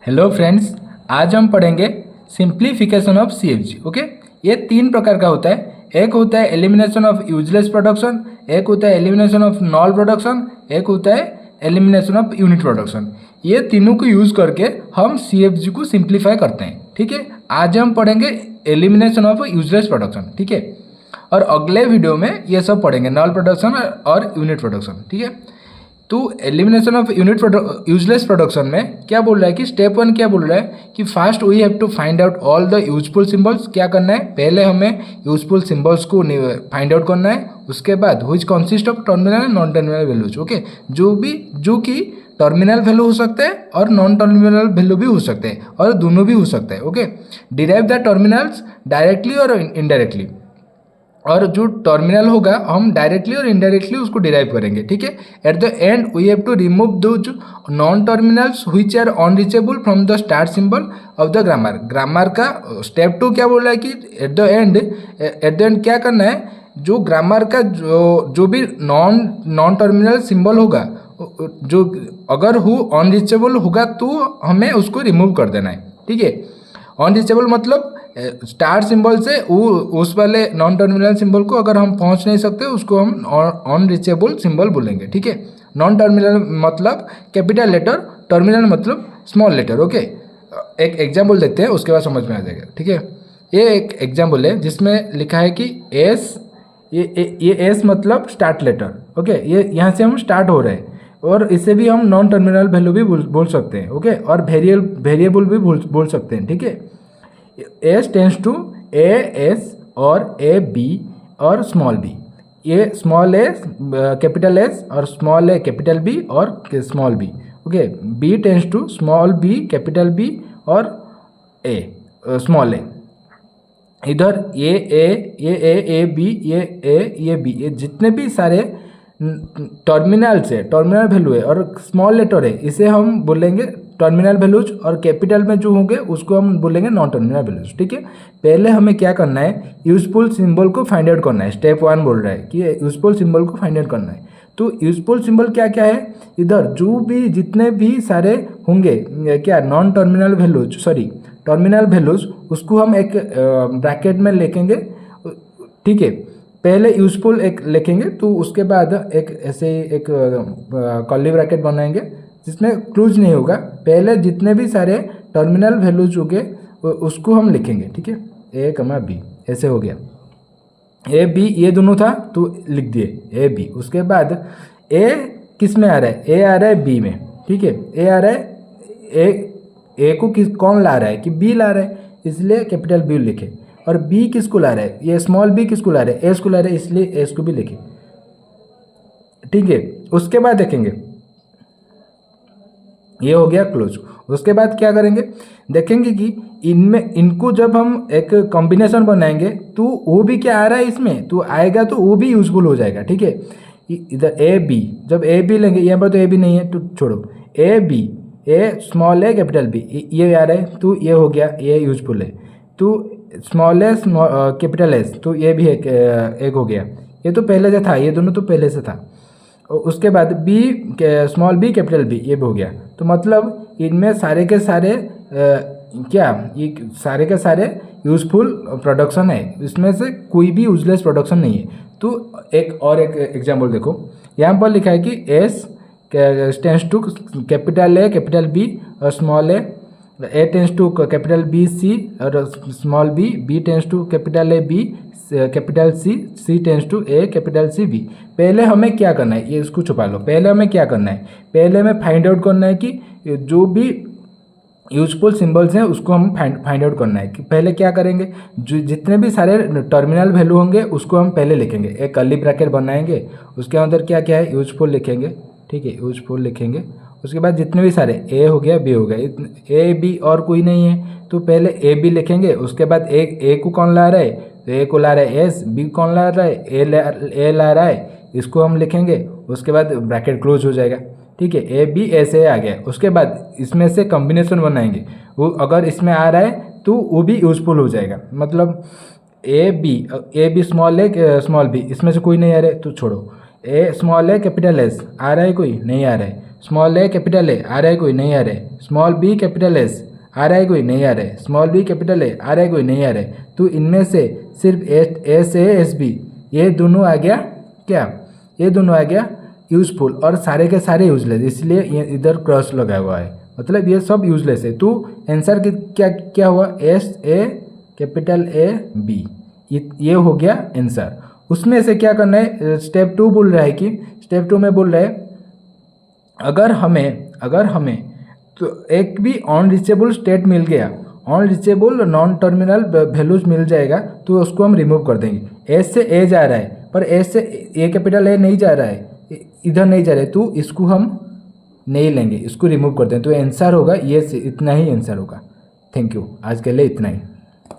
Hello friends, आज हम पढ़ेंगे सिंप्लीफिकेशन ऑफ सीएफजी। ओके, ये तीन प्रकार का होता है। एक होता है एलिमिनेशन ऑफ यूजलेस प्रोडक्शन, एक होता है एलिमिनेशन ऑफ नॉल प्रोडक्शन, एक होता है एलिमिनेशन ऑफ यूनिट प्रोडक्शन। ये तीनों को यूज़ करके हम सीएफजी को सिंप्लीफाई करते हैं। ठीक है, आज हम पढ़ेंगे एलिमिनेशन ऑफ यूजलेस प्रोडक्शन। ठीक है, और अगले वीडियो में ये सब पढ़ेंगे, नॉल प्रोडक्शन और यूनिट प्रोडक्शन। ठीक है, तो एलिमिनेशन ऑफ यूजलेस प्रोडक्शन में क्या बोल रहा है कि स्टेप वन क्या बोल रहा है कि first we have to find out all the useful symbols. क्या करना है, पहले हमें यूजफुल सिंबल्स को फाइंड आउट करना है। उसके बाद which consist of terminal and non terminal values. Okay, जो कि टर्मिनल वैल्यू हो सकता है और नॉन टर्मिनल वैल्यू भी हो सकते हैं और दोनों भी हो सकता है। Okay, derive the terminals directly और इनडायरेक्टली, और जो टर्मिनल होगा हम डायरेक्टली और इनडायरेक्टली उसको डिराइव करेंगे। ठीक है, at the end we have to remove those non terminals which are unreachable from the start symbol of the grammar. Grammar का स्टेप टू क्या बोल रहा है कि एट द एंड क्या करना है, जो ग्रामर का जो भी नॉन टर्मिनल सिंबल होगा, जो अगर वो अनरीचेबल होगा तो हमें उसको रिमूव कर देना है। ठीक है, अनरीचेबल मतलब स्टार सिंबल से उस वाले नॉन टर्मिनल सिंबल को अगर हम पहुंच नहीं सकते उसको हम अनरीचेबल सिंबल बोलेंगे। ठीक है, नॉन टर्मिनल मतलब कैपिटल लेटर, टर्मिनल मतलब स्मॉल लेटर। ओके, एक एग्जाम्पल देखते हैं, उसके बाद समझ में आ जाएगा। ठीक है, ये एक एग्जाम्पल है जिसमें लिखा है कि एस, ये एस मतलब स्टार्ट लेटर। ओके, ये यहाँ से हम स्टार्ट हो रहे हैं और इसे भी हम नॉन टर्मिनल वैल्यू भी बोल सकते हैं। ओके, और वेरिएबल भी बोल सकते हैं। ठीक है, S tends to A S और ए बी और स्मॉल बी। ये स्मॉल ए कैपिटल एस और स्मॉल ए कैपिटल बी और small B. Okay, B tends to small B capital B और ए स्मॉल ए। इधर ये बी, ये बी, ये जितने भी सारे टर्मिनल से टर्मिनल वैल्यू है और स्मॉल लेटर है, इसे हम बोलेंगे टर्मिनल वैल्यूज, और कैपिटल में जो होंगे उसको हम बोलेंगे नॉन टर्मिनल वैल्यूज। ठीक है, पहले हमें क्या करना है, यूजफुल सिंबल को फाइंड आउट करना है। स्टेप वन बोल रहा है कि यूजफुल सिंबल को फाइंड आउट करना है। तो यूजफुल सिंबल क्या क्या है, इधर जो भी जितने भी सारे होंगे क्या non terminal values, sorry terminal values, उसको हम एक ब्रैकेट में लिखेंगे। ठीक है, पहले यूजफुल एक लिखेंगे तो उसके बाद एक ऐसे एक कर्ली ब्रैकेट बनाएंगे जिसमें क्लूज नहीं होगा। पहले जितने भी सारे टर्मिनल वैल्यूज होंगे उसको हम लिखेंगे। ठीक है, ए कमा बी, ऐसे हो गया। ए बी ये दोनों था तो लिख दिए ए बी। उसके बाद ए किस में आ रहा है, ए आ रहा है बी में। ठीक है, ए आ रहा है, ए को कौन ला रहा है कि बी ला रहा है, इसलिए कैपिटल बी लिखे। और बी किसको ला रहा है, ये स्मॉल बी किसको ला रहा है, एस को ला रहा है, इसलिए एस को भी लिखे। ठीक है, उसके बाद देखेंगे ये हो गया क्लोज। उसके बाद क्या करेंगे, देखेंगे कि इनमें इनको जब हम एक कॉम्बिनेशन बनाएंगे तो वो भी क्या आ रहा है इसमें, तो आएगा तो वो भी यूजफुल हो जाएगा। ठीक है, इधर ए बी, जब ए बी लेंगे, यहाँ पर तो ए बी नहीं है तो छोड़ो, A B, A small A capital B, ये आ रहा है तो ये हो गया, ये यूजफुल है। तो स्मॉल एस कैपिटल एस, तो ये भी एक हो गया। ये तो पहले से था, ये दोनों तो पहले से था। उसके बाद B small B capital B, ये भी हो गया। तो मतलब इनमें सारे के सारे क्या, ये सारे के सारे यूजफुल प्रोडक्शन है, इसमें से कोई भी यूजलेस प्रोडक्शन नहीं है। तो एक एग्जांपल देखो, यहाँ पर लिखा है कि S tends to capital A capital B और small A tends to capital B C और small B, B tends to capital A B capital C, C tends to A capital C B. पहले हमें क्या करना है, ये इसको छुपा लो। पहले हमें क्या करना है, पहले हमें फाइंड आउट करना है कि जो भी यूजफुल सिंबल्स हैं उसको हम फाइंड आउट करना है। कि पहले क्या करेंगे, जो जितने भी सारे टर्मिनल वैल्यू होंगे उसको हम पहले लिखेंगे, एक कर्ली ब्रैकेट बनाएंगे, उसके अंदर क्या क्या है यूजफुल लिखेंगे। ठीक है, यूजफुल लिखेंगे। उसके बाद जितने भी सारे ए हो गया, बी हो गया, ए बी और कोई नहीं है तो पहले ए बी लिखेंगे। उसके बाद ए को कौन ला रहा है, तो ए को ला रहा है एस, बी कौन ला रहा है, ए ला रहा है, इसको हम लिखेंगे। उसके बाद ब्रैकेट क्लोज हो जाएगा। ठीक है, ए बी एस ए आ गया। उसके बाद इसमें से कॉम्बिनेशन बनाएंगे, वो अगर इसमें आ रहा है तो वो भी यूजफुल हो जाएगा। मतलब A B small A small B, इसमें से कोई नहीं आ रहा है तो छोड़ो। A small A capital S आ रहा है, कोई नहीं आ रहा है। स्मॉल ए कैपिटल ए आ रहा है कोई, नहीं आ रहा है। स्मॉल बी कैपिटल एस आ रहा है कोई, नहीं आ रहा है। स्मॉल बी कैपिटल ए आ रहा है कोई, नहीं आ रहा है। तो इनमें से सिर्फ एस ए एस बी ये दोनों आ गया क्या, ये दोनों आ गया यूजफुल, और सारे के सारे यूजलेस, इसलिए ये इधर क्रॉस लगा हुआ है, मतलब ये सब यूजलेस है। तो आंसर क्या क्या हुआ, S A capital A B, ये हो गया आंसर। उसमें से क्या करना है, स्टेप 2 बोल रहा है कि स्टेप 2 में बोल रहा है अगर हमें तो एक भी अनरीचेबल स्टेट मिल गया, अनरीचेबल नॉन टर्मिनल वैल्यूज मिल जाएगा तो उसको हम रिमूव कर देंगे। एस से ए जा रहा है पर एस से ए कैपिटल ए नहीं जा रहा है, इधर नहीं जा रहा है, तो इसको हम नहीं लेंगे, इसको रिमूव कर दें। तो आंसर होगा ये, इतना ही आंसर होगा। थैंक यू, आज के लिए इतना ही।